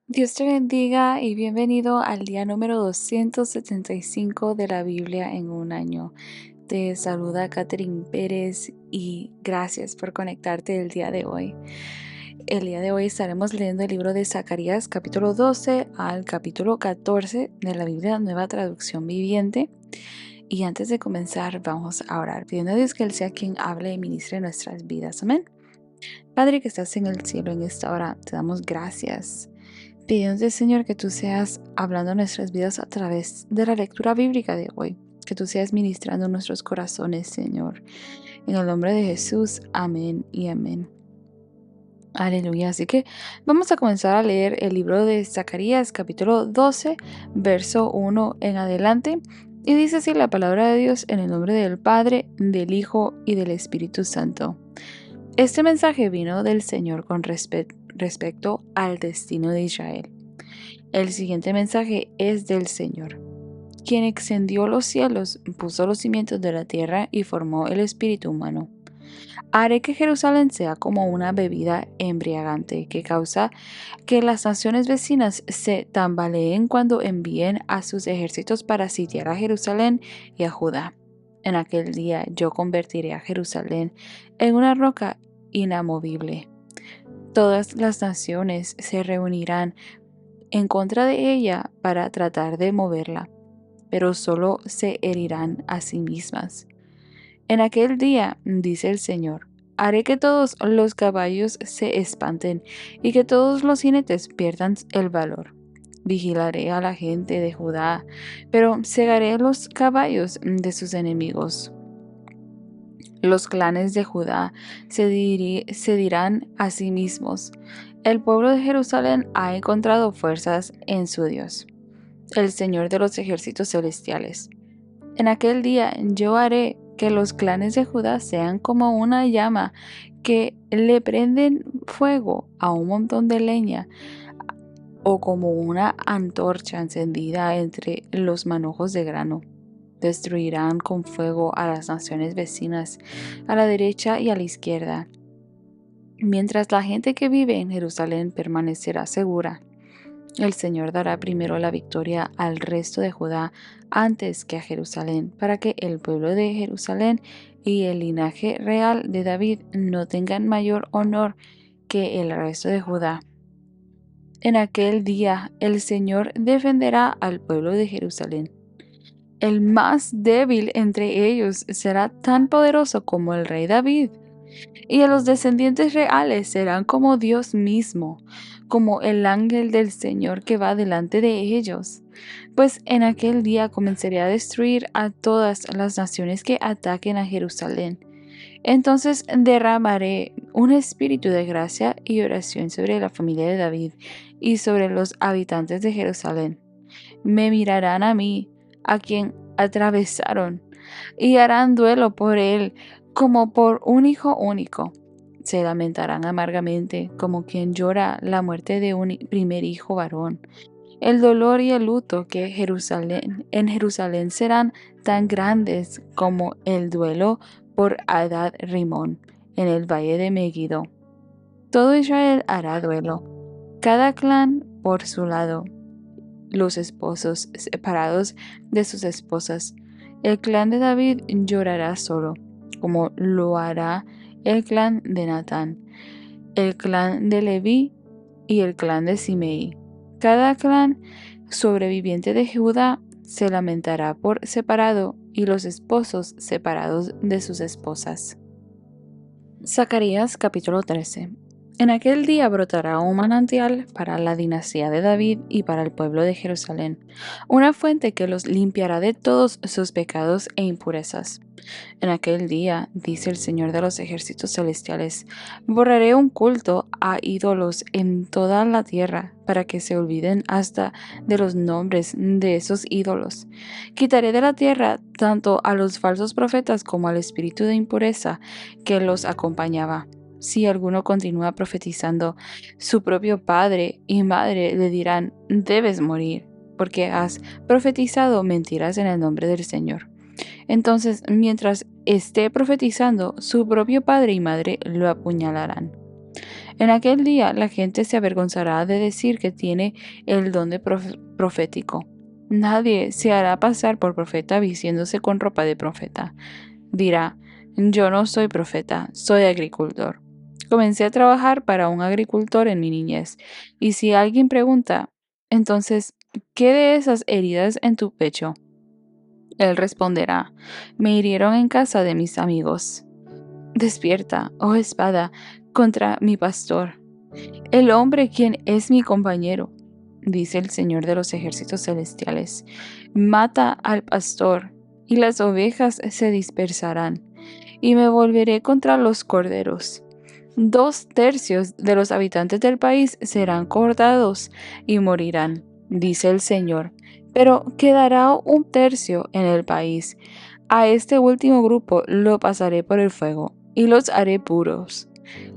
Dios te bendiga y bienvenido al día número 275 de la Biblia en un año. Te saluda Catherine Pérez y gracias por conectarte el día de hoy. El día de hoy estaremos leyendo el libro de Zacarías capítulo 12 al capítulo 14 de la Biblia Nueva Traducción Viviente. Y antes de comenzar vamos a orar pidiendo a Dios que Él sea quien hable y ministre nuestras vidas. Amén. Padre que estás en el cielo, en esta hora te damos gracias. Pidiéndote, Señor, que tú seas hablando en nuestras vidas a través de la lectura bíblica de hoy. Que tú seas ministrando nuestros corazones, Señor. En el nombre de Jesús, amén y amén. Aleluya. Así que vamos a comenzar a leer el libro de Zacarías, capítulo 12, verso 1 en adelante. Y dice así la palabra de Dios en el nombre del Padre, del Hijo y del Espíritu Santo. Este mensaje vino del Señor con respecto al destino de Israel. El siguiente mensaje es del Señor, quien extendió los cielos, puso los cimientos de la tierra y formó el espíritu humano. Haré que Jerusalén sea como una bebida embriagante que causa que las naciones vecinas se tambaleen cuando envíen a sus ejércitos para sitiar a Jerusalén y a Judá. En aquel día yo convertiré a Jerusalén en una roca inamovible. Todas las naciones se reunirán en contra de ella para tratar de moverla, pero solo se herirán a sí mismas. En aquel día, dice el Señor, haré que todos los caballos se espanten y que todos los jinetes pierdan el valor. Vigilaré a la gente de Judá, pero cegaré los caballos de sus enemigos. Los clanes de Judá se dirán a sí mismos: el pueblo de Jerusalén ha encontrado fuerzas en su Dios, el Señor de los ejércitos celestiales. En aquel día yo haré que los clanes de Judá sean como una llama que le prenden fuego a un montón de leña, o como una antorcha encendida entre los manojos de grano. Destruirán con fuego a las naciones vecinas, a la derecha y a la izquierda, mientras la gente que vive en Jerusalén permanecerá segura. El Señor dará primero la victoria al resto de Judá antes que a Jerusalén, para que el pueblo de Jerusalén y el linaje real de David no tengan mayor honor que el resto de Judá. En aquel día el Señor defenderá al pueblo de Jerusalén. El más débil entre ellos será tan poderoso como el rey David, y a los descendientes reales serán como Dios mismo, como el ángel del Señor que va delante de ellos. Pues en aquel día comenzaré a destruir a todas las naciones que ataquen a Jerusalén. Entonces derramaré un espíritu de gracia y oración sobre la familia de David y sobre los habitantes de Jerusalén. Me mirarán a mí, a quien atravesaron, y harán duelo por él como por un hijo único. Se lamentarán amargamente como quien llora la muerte de un primer hijo varón. El dolor y el luto en Jerusalén serán tan grandes como el duelo por Adad Rimón en el valle de Megiddo. Todo Israel hará duelo, cada clan por su lado, los esposos separados de sus esposas. El clan de David llorará solo, como lo hará el clan de Natán, el clan de Leví y el clan de Simei. Cada clan sobreviviente de Judá se lamentará por separado y los esposos separados de sus esposas. Zacarías capítulo 13. En aquel día brotará un manantial para la dinastía de David y para el pueblo de Jerusalén, una fuente que los limpiará de todos sus pecados e impurezas. En aquel día, dice el Señor de los ejércitos celestiales, borraré un culto a ídolos en toda la tierra, para que se olviden hasta de los nombres de esos ídolos. Quitaré de la tierra tanto a los falsos profetas como al espíritu de impureza que los acompañaba. Si alguno continúa profetizando, su propio padre y madre le dirán: debes morir, porque has profetizado mentiras en el nombre del Señor. Entonces, mientras esté profetizando, su propio padre y madre lo apuñalarán. En aquel día la gente se avergonzará de decir que tiene el don de profético. Nadie se hará pasar por profeta vistiéndose con ropa de profeta. Dirá, yo no soy profeta, soy agricultor. Comencé a trabajar para un agricultor en mi niñez. Y si alguien pregunta, entonces, ¿qué de esas heridas en tu pecho? Él responderá, me hirieron en casa de mis amigos. Despierta, oh espada, contra mi pastor, el hombre quien es mi compañero, dice el Señor de los ejércitos celestiales. Mata al pastor, y las ovejas se dispersarán, y me volveré contra los corderos. 2/3 de los habitantes del país serán cortados y morirán, dice el Señor, pero quedará 1/3 en el país. A este último grupo lo pasaré por el fuego y los haré puros.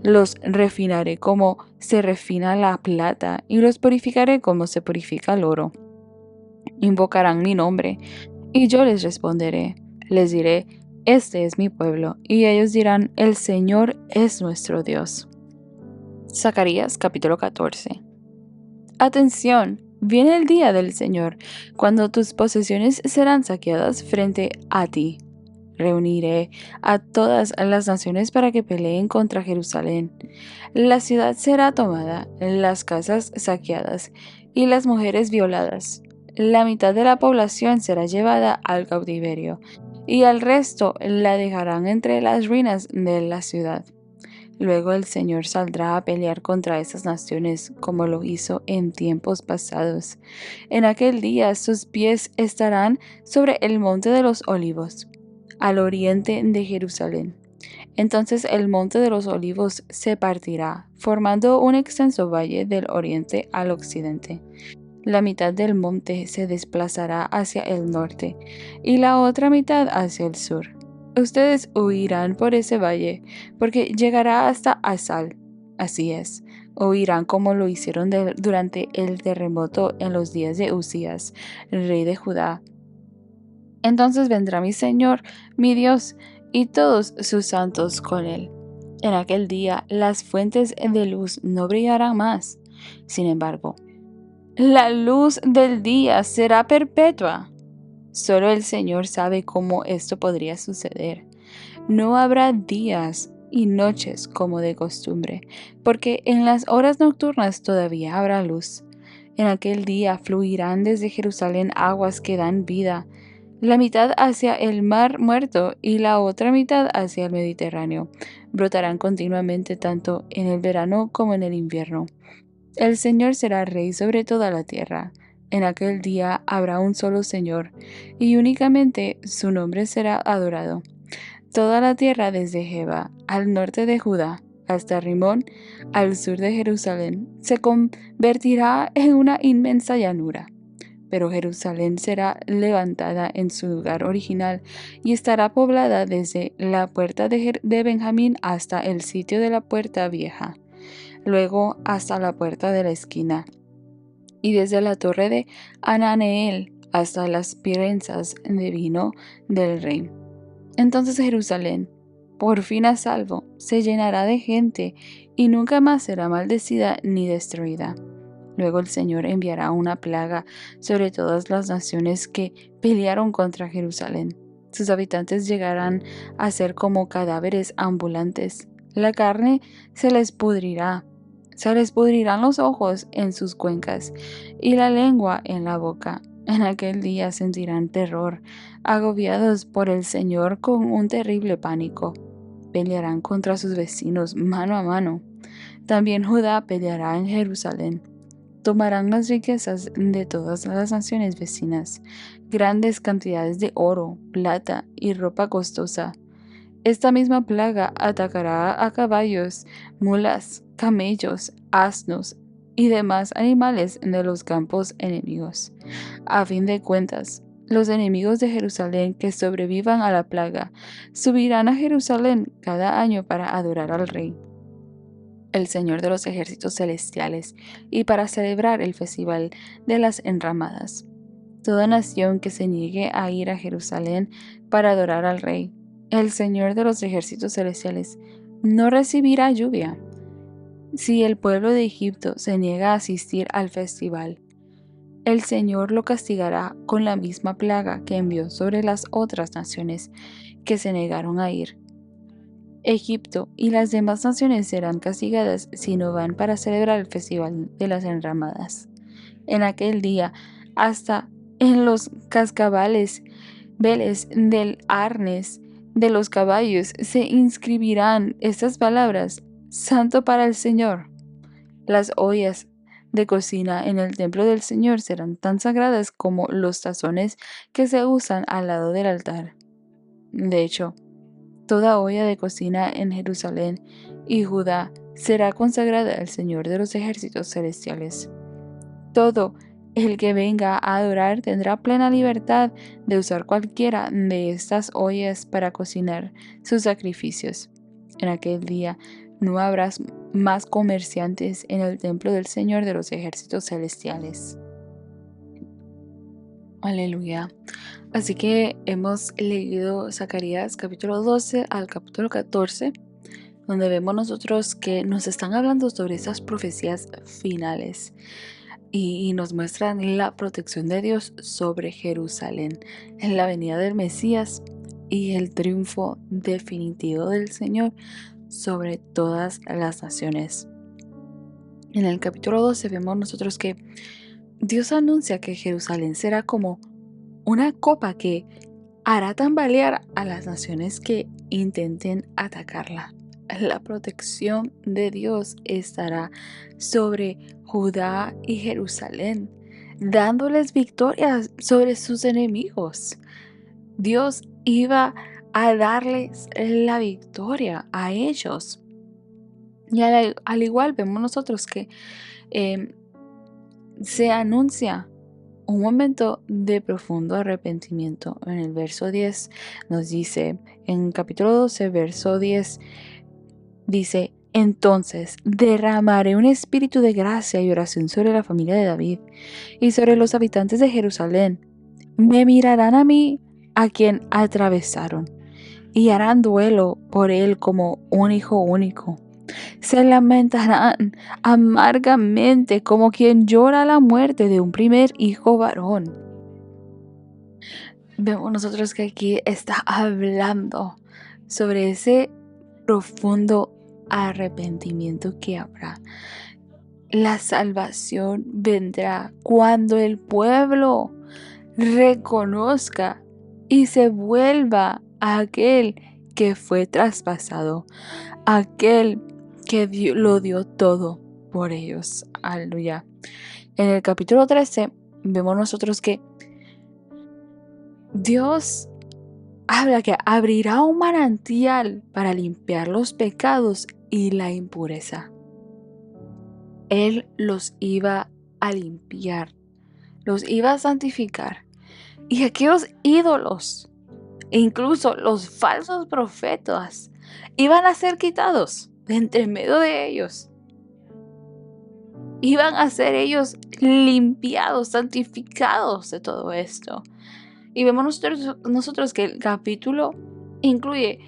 Los refinaré como se refina la plata y los purificaré como se purifica el oro. Invocarán mi nombre y yo les responderé. Les diré, este es mi pueblo, y ellos dirán, el Señor es nuestro Dios. Zacarías capítulo 14. Atención, viene el día del Señor, cuando tus posesiones serán saqueadas frente a ti. Reuniré a todas las naciones para que peleen contra Jerusalén. La ciudad será tomada, las casas saqueadas y las mujeres violadas. La mitad de la población será llevada al cautiverio y al resto la dejarán entre las ruinas de la ciudad. Luego el Señor saldrá a pelear contra esas naciones como lo hizo en tiempos pasados. En aquel día sus pies estarán sobre el monte de los olivos, al oriente de Jerusalén. Entonces el monte de los olivos se partirá, formando un extenso valle del oriente al occidente. La mitad del monte se desplazará hacia el norte y la otra mitad hacia el sur. Ustedes huirán por ese valle, porque llegará hasta Asal. Así es, huirán como lo hicieron durante el terremoto en los días de Usías, rey de Judá. Entonces vendrá mi Señor, mi Dios, y todos sus santos con él. En aquel día las fuentes de luz no brillarán más. Sin embargo, la luz del día será perpetua. Solo el Señor sabe cómo esto podría suceder. No habrá días y noches como de costumbre, porque en las horas nocturnas todavía habrá luz. En aquel día fluirán desde Jerusalén aguas que dan vida, la mitad hacia el mar muerto y la otra mitad hacia el Mediterráneo. Brotarán continuamente tanto en el verano como en el invierno. El Señor será rey sobre toda la tierra. En aquel día habrá un solo Señor, y únicamente su nombre será adorado. Toda la tierra desde Jeba, al norte de Judá, hasta Rimón, al sur de Jerusalén, se convertirá en una inmensa llanura. Pero Jerusalén será levantada en su lugar original y estará poblada desde la puerta de Benjamín hasta el sitio de la puerta vieja, luego hasta la puerta de la esquina, y desde la torre de Ananeel hasta las prensas de vino del rey. Entonces Jerusalén, por fin a salvo, se llenará de gente y nunca más será maldecida ni destruida. Luego el Señor enviará una plaga sobre todas las naciones que pelearon contra Jerusalén. Sus habitantes llegarán a ser como cadáveres ambulantes. La carne se les pudrirán los ojos en sus cuencas y la lengua en la boca. En aquel día sentirán terror, agobiados por el Señor con un terrible pánico. Pelearán contra sus vecinos mano a mano. También Judá peleará en Jerusalén. Tomarán las riquezas de todas las naciones vecinas, grandes cantidades de oro, plata y ropa costosa. Esta misma plaga atacará a caballos, mulas, camellos, asnos y demás animales de los campos enemigos. A fin de cuentas, los enemigos de Jerusalén que sobrevivan a la plaga subirán a Jerusalén cada año para adorar al Rey, el Señor de los ejércitos celestiales, y para celebrar el festival de las enramadas. Toda nación que se niegue a ir a Jerusalén para adorar al Rey, el Señor de los ejércitos celestiales, no recibirá lluvia. Si el pueblo de Egipto se niega a asistir al festival, el Señor lo castigará con la misma plaga que envió sobre las otras naciones que se negaron a ir. Egipto y las demás naciones serán castigadas si no van para celebrar el festival de las enramadas. En aquel día, hasta en los cascabeles del arnés de los caballos se inscribirán estas palabras: Santo para el Señor. Las ollas de cocina en el templo del Señor serán tan sagradas como los tazones que se usan al lado del altar. De hecho, toda olla de cocina en Jerusalén y Judá será consagrada al Señor de los ejércitos celestiales. Todo el que venga a adorar tendrá plena libertad de usar cualquiera de estas ollas para cocinar sus sacrificios. En aquel día no habrá más comerciantes en el templo del Señor de los ejércitos celestiales. Aleluya. Así que hemos leído Zacarías capítulo 12 al capítulo 14, donde vemos nosotros que nos están hablando sobre esas profecías finales y nos muestran la protección de Dios sobre Jerusalén en la venida del Mesías y el triunfo definitivo del Señor sobre todas las naciones. En el capítulo 12 vemos nosotros que Dios anuncia que Jerusalén será como una copa que hará tambalear a las naciones que intenten atacarla. La protección de Dios estará sobre Judá y Jerusalén, dándoles victoria sobre sus enemigos. Dios iba a darles la victoria a ellos. Y al igual vemos nosotros que se anuncia un momento de profundo arrepentimiento. En el verso 10 nos dice, en capítulo 12, verso 10, dice: entonces derramaré un espíritu de gracia y oración sobre la familia de David y sobre los habitantes de Jerusalén. Me mirarán a mí, a quien atravesaron, y harán duelo por él como un hijo único. Se lamentarán amargamente como quien llora la muerte de un primer hijo varón. Vemos nosotros que aquí está hablando sobre ese profundo arrepentimiento que habrá. La salvación vendrá cuando el pueblo reconozca y se vuelva a aquel que fue traspasado, aquel que lo dio todo por ellos. Aleluya. En el capítulo 13 vemos nosotros que Dios habla que abrirá un manantial para limpiar los pecados y la impureza. Él los iba a limpiar, los iba a santificar. Y aquellos ídolos, incluso los falsos profetas, iban a ser quitados de entre medio de ellos. Iban a ser ellos limpiados, santificados de todo esto. Y vemos nosotros que el capítulo incluye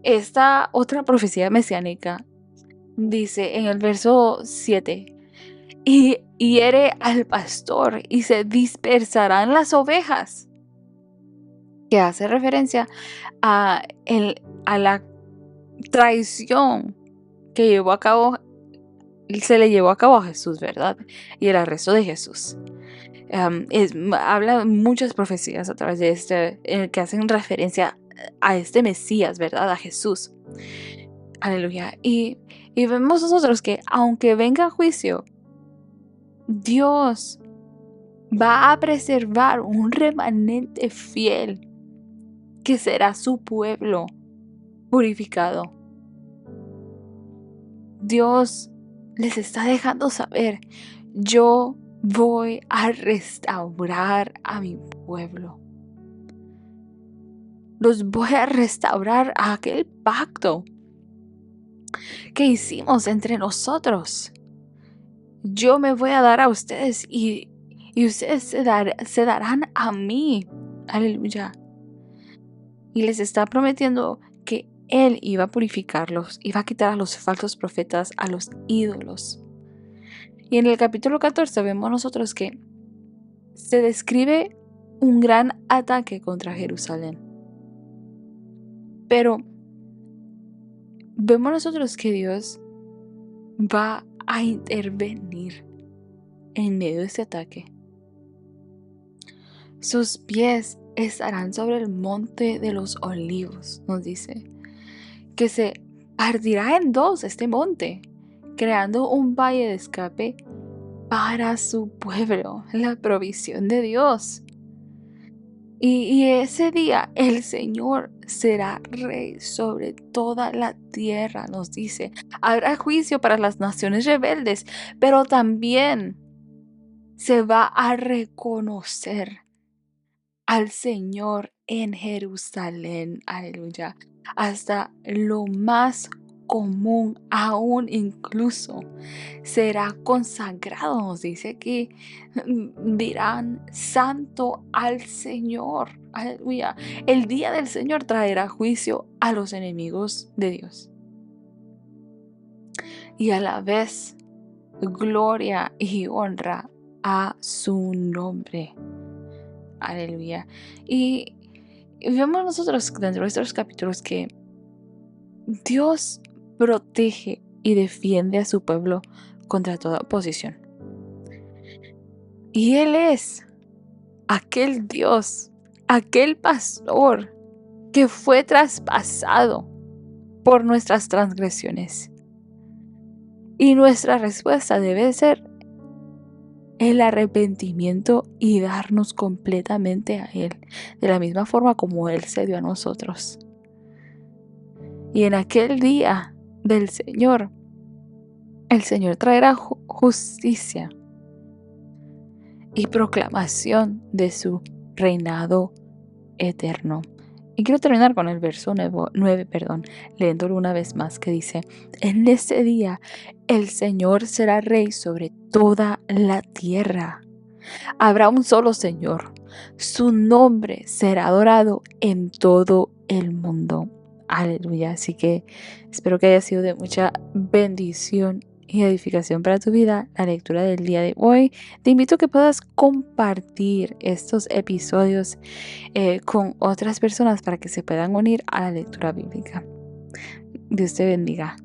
esta otra profecía mesiánica. Dice en el verso 7: y hiere al pastor y se dispersarán las ovejas, que hace referencia a la traición que se le llevó a cabo a Jesús, ¿verdad? Y el arresto de Jesús. Habla muchas profecías a través de en el que hacen referencia a este Mesías, ¿verdad? A Jesús. Aleluya. Y vemos nosotros que aunque venga juicio, Dios va a preservar un remanente fiel que será su pueblo purificado. Dios les está dejando saber: yo voy a restaurar a mi pueblo. Los voy a restaurar a aquel pacto que hicimos entre nosotros. Yo me voy a dar a ustedes y ustedes se darán a mí. Aleluya. Y les está prometiendo que Él iba a purificarlos, iba a quitar a los falsos profetas, a los ídolos. Y en el capítulo 14 vemos nosotros que se describe un gran ataque contra Jerusalén. Pero vemos nosotros que Dios va a intervenir en medio de este ataque. Sus pies estarán sobre el monte de los olivos, nos dice, que se partirá en dos este monte, creando un valle de escape para su pueblo, la provisión de Dios. Y ese día el Señor será rey sobre toda la tierra, nos dice. Habrá juicio para las naciones rebeldes, pero también se va a reconocer al Señor en Jerusalén. Aleluya. Hasta lo más común, aún incluso, será consagrado. Nos dice que dirán santo al Señor. Aleluya. El día del Señor traerá juicio a los enemigos de Dios. Y a la vez, gloria y honra a su nombre. Aleluya. Y vemos nosotros dentro de estos capítulos que Dios protege y defiende a su pueblo contra toda oposición. Y Él es aquel Dios, aquel pastor que fue traspasado por nuestras transgresiones. Y nuestra respuesta debe ser el arrepentimiento y darnos completamente a Él, de la misma forma como Él se dio a nosotros. Y en aquel día del Señor, el Señor traerá justicia y proclamación de su reinado eterno. Y quiero terminar con el verso 9, leyéndolo una vez más, que dice: en ese día el Señor será rey sobre toda la tierra. Habrá un solo Señor. Su nombre será adorado en todo el mundo. Aleluya. Así que espero que haya sido de mucha bendición y edificación para tu vida la lectura del día de hoy. Te invito a que puedas compartir estos episodios con otras personas para que se puedan unir a la lectura bíblica. Dios te bendiga.